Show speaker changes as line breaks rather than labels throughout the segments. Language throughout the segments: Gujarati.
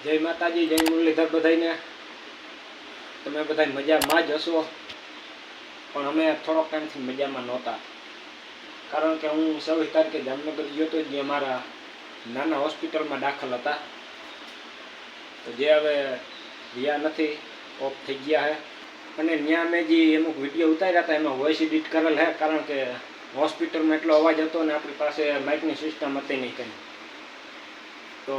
જય માતાજી, જય મુરલીધર બધાને। તમે બધા મજામાં જ હશો, પણ અમે થોડોક ટાઈમથી મજામાં નહોતા, કારણ કે હું 26 તારીખે જામનગર ગયો હતો, જે અમારા નાના હોસ્પિટલમાં દાખલ હતા, તો જે હવે રહ્યા નથી, ઓફ થઈ ગયા છે। અને ત્યાં મેં જે અમુક વિડીયો ઉતાર્યા હતા એમાં વોઇસ એડિટ કરેલ છે, કારણ કે હોસ્પિટલમાં એટલો અવાજ હતો ને આપણી પાસે માઇકની સિસ્ટમ હતી નહીં કંઈ, તો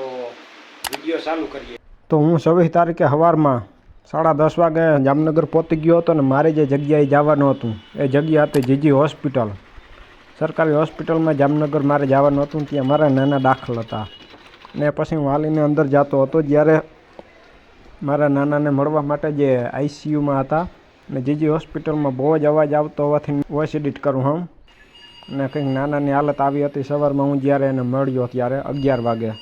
વિડીયો ચાલુ કરીએ। તો હું 26 તારીખે સવારમાં 10:30 વાગે જામનગર પહોંચી ગયો હતો ને મારે જે જગ્યાએ જવાનું હતું એ જગ્યા હતી જીજી હોસ્પિટલ, સરકારી હોસ્પિટલમાં જામનગર મારે જવાનું હતું, ત્યાં મારા નાના દાખલ હતા। ને પછી હું હાલીને અંદર જતો હતો, જ્યારે મારા નાનાને મળવા માટે જે આઈસીયુમાં હતા, ને જીજી હોસ્પિટલમાં બહુ જ અવાજ આવતો હોવાથી વોઇસ એડિટ કરું હું, અને કંઈક નાનાની હાલત આવી હતી સવારમાં હું જ્યારે એને મળ્યો ત્યારે 11 વાગે।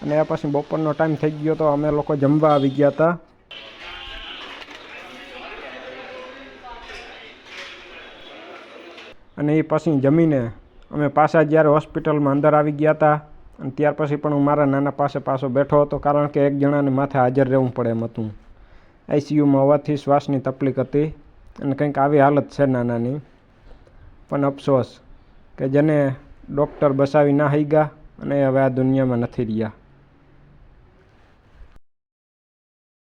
અને એ પછી બપોરનો ટાઈમ થઈ ગયો તો અમે લોકો જમવા આવી ગયા હતા। અને એ પછી જમીને અમે પાછા જ્યારે હોસ્પિટલમાં અંદર આવી ગયા હતા, અને ત્યાર પછી પણ હું મારા નાના પાસે પાછો બેઠો હતો, કારણ કે એક જણાને માથે હાજર રહેવું પડે એમ હતું। આઈસીયુમાં હોવાથી શ્વાસની તકલીફ હતી અને કંઈક આવી હાલત છે નાનાની, પણ અફસોસ કે જેને ડૉક્ટર બચાવી ના હઈ ગયા અને હવે આ દુનિયામાં નથી રહ્યા।